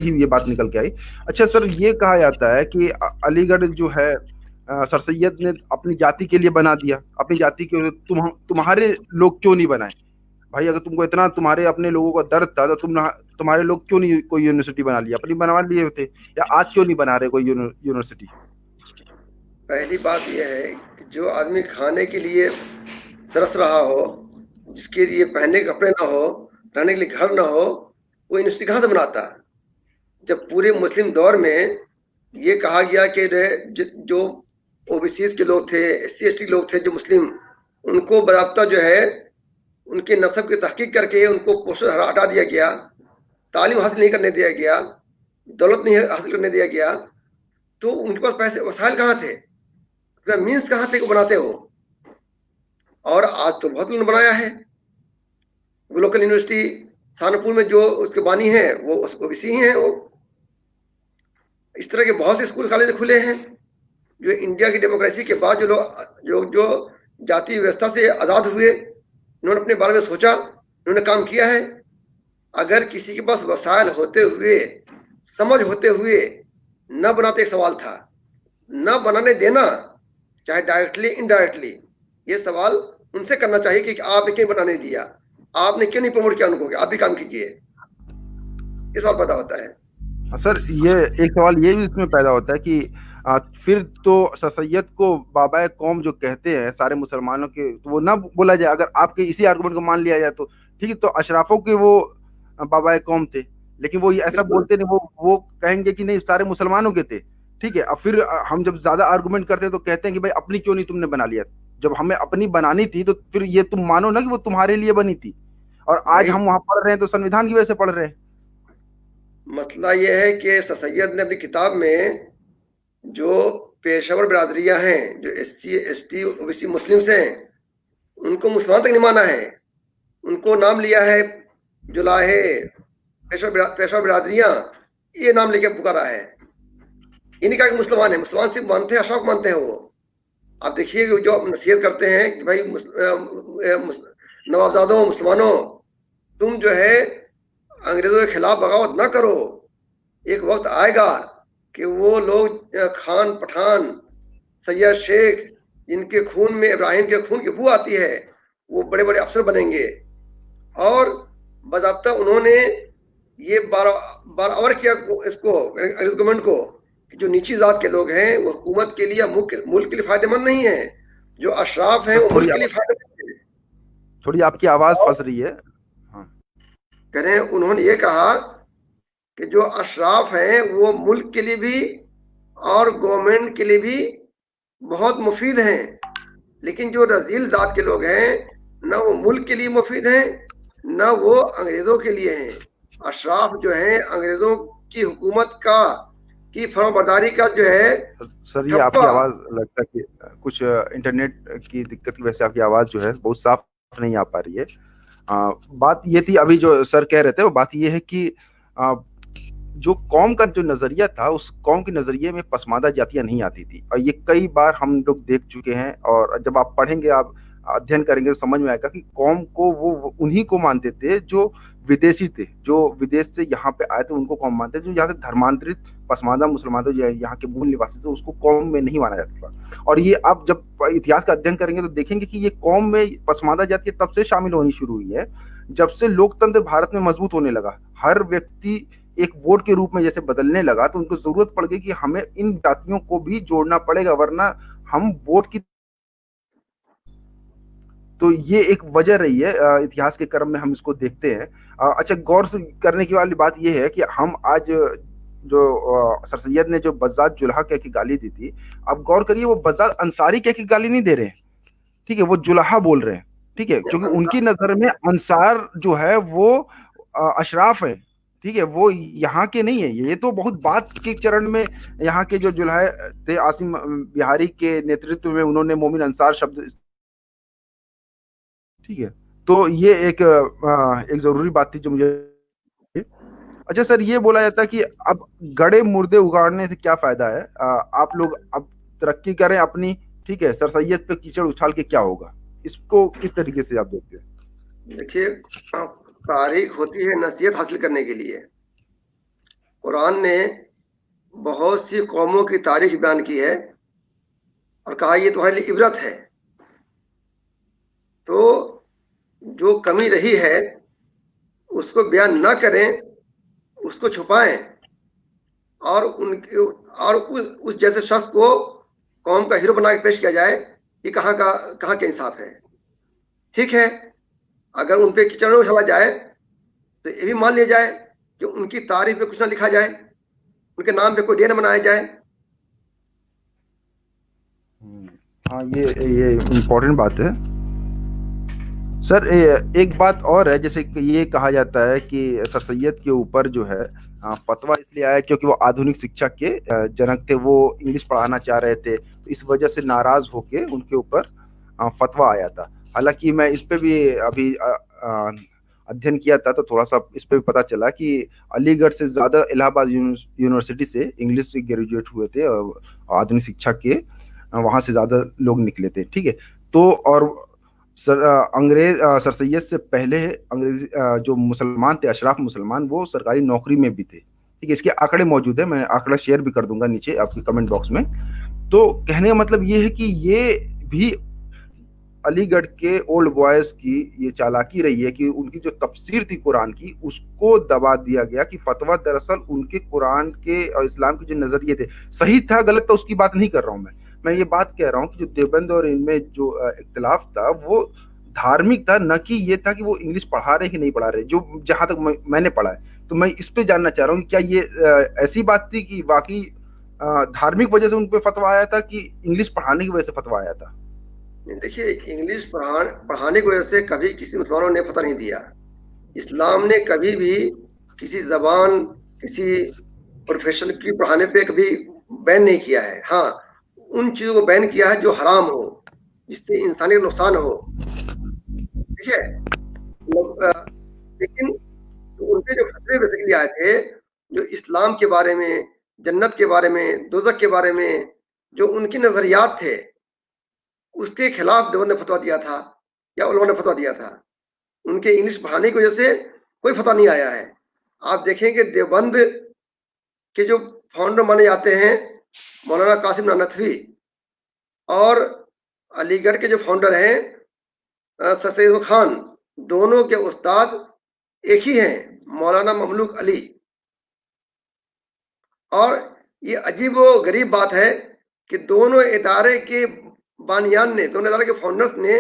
ہی یہ بات نکل کے آئی. اچھا سر، یہ کہا جاتا ہے کہ علی گڑھ جو ہے سر سید نے اپنی جاتی کے لیے بنا دیا. اپنی جاتی کے تمہارے لوگ کیوں نہیں بنائے؟ بھائی اگر تم کو اتنا تمہارے اپنے لوگوں کا درد تھا تو تمہارے لوگ کیوں نہیں کوئی یونیورسٹی بنا لیا؟ اپنی بنوا لیے ہوتے. یا آج کیوں نہیں بنا رہے کوئی یونیورسٹی؟ پہلی بات یہ ہے کہ جو آدمی کھانے کے لیے ترس رہا ہو، جس کے لیے پہننے کے کپڑے نہ ہو، رہنے کے لیے گھر نہ ہو، وہ یونیورسٹی کہاں سے بناتا؟ جب پورے مسلم دور میں یہ کہا گیا کہ جو او بی سیز کے لوگ تھے، ایس سی ایس ٹی لوگ تھے جو مسلم، ان کو باضابطہ جو ہے ان کے نسب کی تحقیق کر کے ان کو پوسٹ ہٹا دیا گیا، تعلیم حاصل نہیں کرنے دیا گیا، دولت نہیں حاصل کرنے دیا گیا، تو ان کے پاس پیسے وسائل کہاں تھے؟ مینس کہاں تھے کو بناتے ہو؟ اور آج تو بہت انہوں نے بنایا ہے. لوکل یونیورسٹی سہارنپور میں جو اس کے بانی ہیں وہ او بی سی ہی ہیں. وہ اس طرح کے بہت سے اسکول کالج کھلے ہیں جو انڈیا کی ڈیموکریسی کے بعد جو جاتی ویوستھا سے آزاد ہوئے، انہوں نے اپنے بارے میں سوچا، انہوں نے کام کیا ہے. اگر کسی کے پاس وسائل ہوتے ہوئے، سمجھ ہوتے ہوئے نہ بناتے سوال تھا، نہ بنانے دینا، چاہے ڈائریکٹلی انڈائریکٹلی. یہ سوال ان سے کرنا چاہیے کہ آپ نے کیوں بنانے دیا، آپ نے کیوں نہیں پروموٹ کیا ان کو کہ آپ بھی کام کیجیے. یہ سوال پیدا ہوتا ہے. سر یہ ایک سوال یہ بھی اس میں پیدا ہوتا ہے کہ پھر تو سر سید کو بابا قوم جو کہتے ہیں سارے مسلمانوں کے، تو وہ نہ بولا جائے. اگر آپ کے اسی آرگومنٹ کو مان لیا جائے تو ٹھیک ہے، تو اشرافوں کے وہ بابا قوم تھے، لیکن وہ ایسا بالکل بولتے نہیں. وہ کہیں گے کہ نہیں، سارے مسلمانوں کے تھے. ٹھیک ہے، اب پھر ہم جب زیادہ آرگومنٹ کرتے ہیں تو کہتے ہیں کہ بھائی اپنی کیوں نہیں تم نے بنا لیا؟ جب ہمیں اپنی بنانی تھی تو پھر یہ تم مانو نا کہ وہ تمہارے لیے بنی تھی. اور آج بھائی، ہم وہاں پڑھ رہے ہیں تو سنویدھان کی وجہ سے پڑھ رہے ہیں. مسئلہ یہ ہے کہ سر سید نے اپنی کتاب میں جو پیشہ ور برادریاں ہیں، جو S C S T O B C Muslims ہیں، ان کو مسلمان تک نہیں مانا ہے. ان کو نام لیا ہے جلاہے پیشہ برادریاں، یہ نام لے کے پکارا ہے. یہ نہیں کہا کہ مسلمان ہیں. مسلمان صرف مانتے ہیں اشراف مانتے ہیں. وہ آپ دیکھیے کہ جو نصیحت کرتے ہیں کہ بھائی نوابزادوں، مسلمانوں، تم جو ہے انگریزوں کے خلاف بغاوت نہ کرو. ایک وقت آئے گا کہ وہ لوگ خان پٹھان، سید شیخ، جن کے خون میں ابراہیم کے خون کی بو آتی ہے، وہ بڑے بڑے افسر بنیں گے. اور باضابطہ انہوں نے یہ بار کیا اس کو، انگریز گورنمنٹ کو، کہ جو نیچی ذات کے لوگ ہیں وہ حکومت کے لیے، ملک کے لیے فائدہ مند نہیں ہیں. جو اشراف ہیں سر وہ ملک کے لیے فائدہ مند ہیں. تھوڑی آپ کی آواز پھنس رہی ہے. ہاں کریں انہوں نے یہ کہا کہ جو اشراف ہیں وہ ملک کے لیے بھی اور گورنمنٹ کے لیے بھی بہت مفید ہیں، لیکن جو رذیل ذات کے لوگ ہیں نہ وہ ملک کے لیے مفید ہیں نہ وہ انگریزوں کے لیے ہیں. اشراف جو ہیں انگریزوں کی حکومت کی فرما برداری کا جو ہے سر، یہ آپ ٹھپا. کی آواز لگتا ہے کہ کچھ انٹرنیٹ کی دقت کی وجہ سے آپ کی آواز جو ہے بہت صاف نہیں آ پا رہی ہے. بات یہ تھی ابھی جو سر کہہ رہے تھے، وہ بات یہ ہے کہ جو قوم کا جو نظریہ تھا، اس قوم کے نظریے میں پسماندہ جاتیاں نہیں آتی تھی. اور یہ کئی بار ہم لوگ دیکھ چکے ہیں، اور جب آپ پڑھیں گے، آپ ادھین کریں گے تو سمجھ میں آئے گا کہ قوم کو وہ انہی کو مانتے تھے جو ودیشی تھے، جو ودیش سے یہاں پہ آئے تھے. ان کو قوم مانتے تھے. جو یہاں سے دھرمانترت پسماندہ مسلمان تھے، جو یہاں کے مول نواسی تھے، اس کو قوم میں نہیں مانا جاتا تھا. اور یہ آپ جب اتہاس کا ادھین کریں گے تو دیکھیں گے کہ یہ قوم میں پسماندہ جاتی تب سے شامل ہونی شروع ہوئی ہے جب سے لوکتنتر بھارت میں مضبوط ہونے لگا. ہر ویکتی ایک ووٹ کے روپ میں جیسے بدلنے لگا تو ان کو ضرورت پڑ گئی کہ ہمیں ان جاتیوں کو بھی جوڑنا پڑے گا، ورنہ ہم ووٹ کی. تو یہ ایک وجہ رہی ہے اتہاس کے کرم میں ہم اس کو دیکھتے ہیں. اچھا، غور کرنے کی والی بات یہ ہے کہ ہم آج جو سر سید نے جو بزاد جلحا کہہ کے گالی دی تھی، اب غور کریے وہ بزاد انصاری کہہ کے گالی نہیں دے رہے ہیں. ٹھیک ہے، وہ جلحا بول رہے ہیں. ٹھیک ہے، کیونکہ ان کی نظر میں انصار جو ہے وہ اشراف ہے. ٹھیک ہے، وہ یہاں کے نہیں ہے. یہ تو بہت بات کے چرن میں یہاں کے جو جلحے تھے عاصم بہاری کے نیترتو میں، انہوں نے مومن انصار شبد. ٹھیک ہے، تو یہ ایک ضروری بات تھی جو مجھے. اچھا سر، یہ بولا جاتا ہے کہ اب گڑے مردے اگاڑنے سے کیا فائدہ ہے؟ آپ لوگ اب ترقی کریں اپنی، ٹھیک ہے، سر سید پہ کیچڑ اچھال کے کیا ہوگا؟ اس کو کس طریقے سے آپ دیکھتے ہیں؟ دیکھیے، تاریخ ہوتی ہے نصیحت حاصل کرنے کے لیے. قرآن نے بہت سی قوموں کی تاریخ بیان کی ہے اور کہا یہ تمہارے لیے عبرت ہے. تو جو کمی رہی ہے اس کو بیان نہ کریں, اس کو چھپائیں, اور اس جیسے شخص کو قوم کا ہیرو بنا کے پیش کیا جائے, یہ کہاں کا انصاف ہے. ٹھیک ہے, اگر ان پہ کیچڑ اچھالا جائے تو یہ بھی مان لیا جائے کہ ان کی تعریف پہ کچھ نہ لکھا جائے, ان کے نام پہ کوئی ڈے نہ بنایا جائے. ہاں یہ امپورٹنٹ بات ہے سر. ایک بات اور ہے, جیسے کہ یہ کہا جاتا ہے کہ سر سید کے اوپر جو ہے فتویٰ اس لیے آیا کیونکہ وہ آدھونک شکشا کے جنک تھے, وہ انگلش پڑھانا چاہ رہے تھے, اس وجہ سے ناراض ہو کے ان کے اوپر فتویٰ آیا تھا. حالانکہ میں اس پہ بھی ابھی ادھین کیا تھا تو تھوڑا سا اس پہ بھی پتا چلا کہ علی گڑھ سے زیادہ الہ آباد یونیورسٹی سے انگلش سے گریجویٹ ہوئے تھے, آدھونک شکشا کے وہاں سے زیادہ لوگ نکلے تھے. ٹھیک ہے, تو اور انگریز سر سید سے پہلے انگریزی جو مسلمان تھے, اشراف مسلمان, وہ سرکاری نوکری میں بھی تھے. ٹھیک ہے, اس کے آنکڑے موجود ہیں, میں آنکڑا شیئر بھی کر دوں گا نیچے آپ کے کمنٹ باکس میں. تو کہنے کا مطلب یہ ہے کہ یہ بھی علی گڑھ کے اولڈ بوائز کی یہ چالاکی رہی ہے کہ ان کی جو تفسیر تھی قرآن کی اس کو دبا دیا گیا کہ فتویٰ دراصل ان کے قرآن کے اور اسلام کے جو نظریے تھے صحیح تھا غلط تھا اس کی بات نہیں کر رہا ہوں میں یہ بات کہہ رہا ہوں کہ جو دیوبند اور ان میں جو اختلاف تھا وہ دھارمک تھا, نہ کہ یہ تھا کہ وہ انگلش پڑھا رہے کہ نہیں پڑھا رہے, جو جہاں تک میں نے پڑھا ہے. تو میں اس پہ جاننا چاہ رہا ہوں کہ کیا یہ ایسی بات تھی کہ واقعی دھارمک وجہ سے ان پہ فتویٰ آیا تھا کہ انگلش پڑھانے کی وجہ سے فتویٰ آیا تھا؟ دیکھیے, انگلش پڑھانے کی وجہ سے کبھی کسی مسلمانوں نے فتویٰ نہیں دیا. اسلام نے کبھی بھی کسی زبان, کسی پروفیشن کی پڑھانے پہ کبھی بین نہیں کیا ہے. ہاں, ان چیزوں کو بین کیا ہے جو حرام ہو, جس سے انسانی نقصان ہو. ٹھیک ہے, لیکن ان کے جو فتوے بیسیکلی آئے تھے, جو اسلام کے بارے میں, جنت کے بارے میں, دوزخ کے بارے میں جو ان کے نظریات تھے, اس کے خلاف دیوبند نے فتویٰ دیا تھا یا علماء نے فتویٰ دیا تھا. ان کے انگلش پڑھانے کی وجہ سے کوئی فتویٰ نہیں آیا ہے. آپ دیکھیں کہ دیوبند کے جو فاؤنڈر مانے جاتے ہیں مولانا قاسم نانوتوی, اور علی گڑھ کے جو فاؤنڈر ہیں سر سید خان, دونوں کے استاد ایک ہی ہیں, مولانا مملوک علی. اور یہ عجیب و غریب بات ہے کہ دونوں ادارے کے بانیان نے, دونوں ادارے کے فاؤنڈرز نے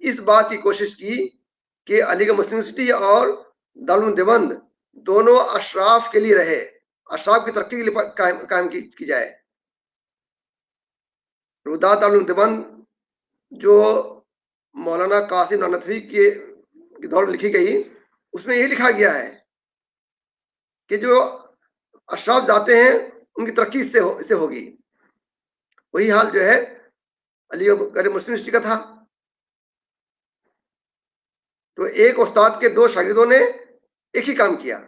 اس بات کی کوشش کی کہ علی گڑھ مسلم یونیورسٹی اور دارالعلوم دیوبند دونوں اشراف کے لیے رہے, اشراف کی ترقی کے لیے قائم کی جائے. روداد دارالعلوم دیوبند جو مولانا قاسم نانوتوی کے دور میں لکھی گئی, اس میں یہ لکھا گیا ہے کہ جو اشراف جاتے ہیں ان کی ترقی اس سے ہوگی. وہی حال جو ہے علی گڑھ مسلم یونیورسٹی کا تھا. تو ایک استاد کے دو شاگردوں نے ایک ہی کام کیا.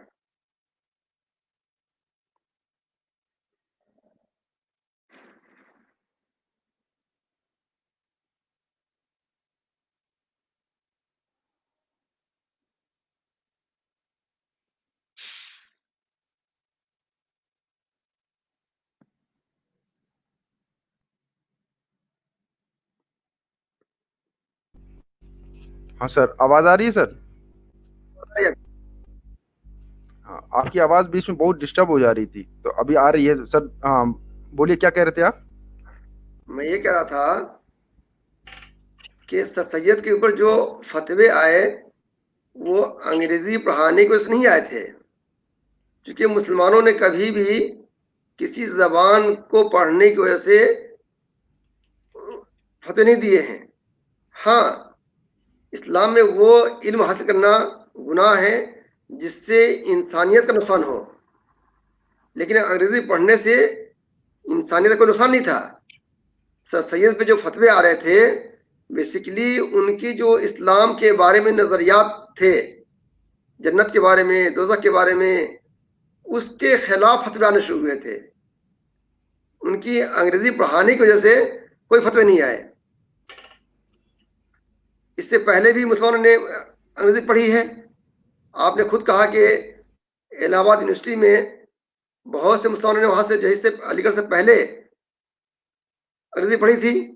ہاں سر, آواز آ رہی ہے سر؟ ہاں, آپ کی آواز بیچ میں بہت ڈسٹرب ہو جا رہی تھی, تو ابھی آ رہی ہے سر. ہاں بولیے, کیا کہہ رہے تھے آپ؟ میں یہ کہہ رہا تھا کہ سر سید کے اوپر جو فتوے آئے وہ انگریزی پڑھانے کی وجہ سے نہیں آئے تھے, کیونکہ مسلمانوں نے کبھی بھی کسی زبان کو پڑھنے کی وجہ سے فتوے نہیں دیے ہیں. ہاں, اسلام میں وہ علم حاصل کرنا گناہ ہے جس سے انسانیت کا نقصان ہو, لیکن انگریزی پڑھنے سے انسانیت کا کوئی نقصان نہیں تھا. سر سید پہ جو فتوے آ رہے تھے بیسیکلی ان کی جو اسلام کے بارے میں نظریات تھے, جنت کے بارے میں, دوزخ کے بارے میں, اس کے خلاف فتوے آنے شروع ہوئے تھے. ان کی انگریزی پڑھانے کی وجہ سے کوئی فتوے نہیں آئے. اس سے پہلے بھی مسلمانوں نے انگریزی پڑھی ہے. آپ نے خود کہا کہ الہ آباد یونیورسٹی میں بہت سے مسلمانوں نے وہاں سے جو ہے علی گڑھ سے پہلے انگریزی پڑھی تھی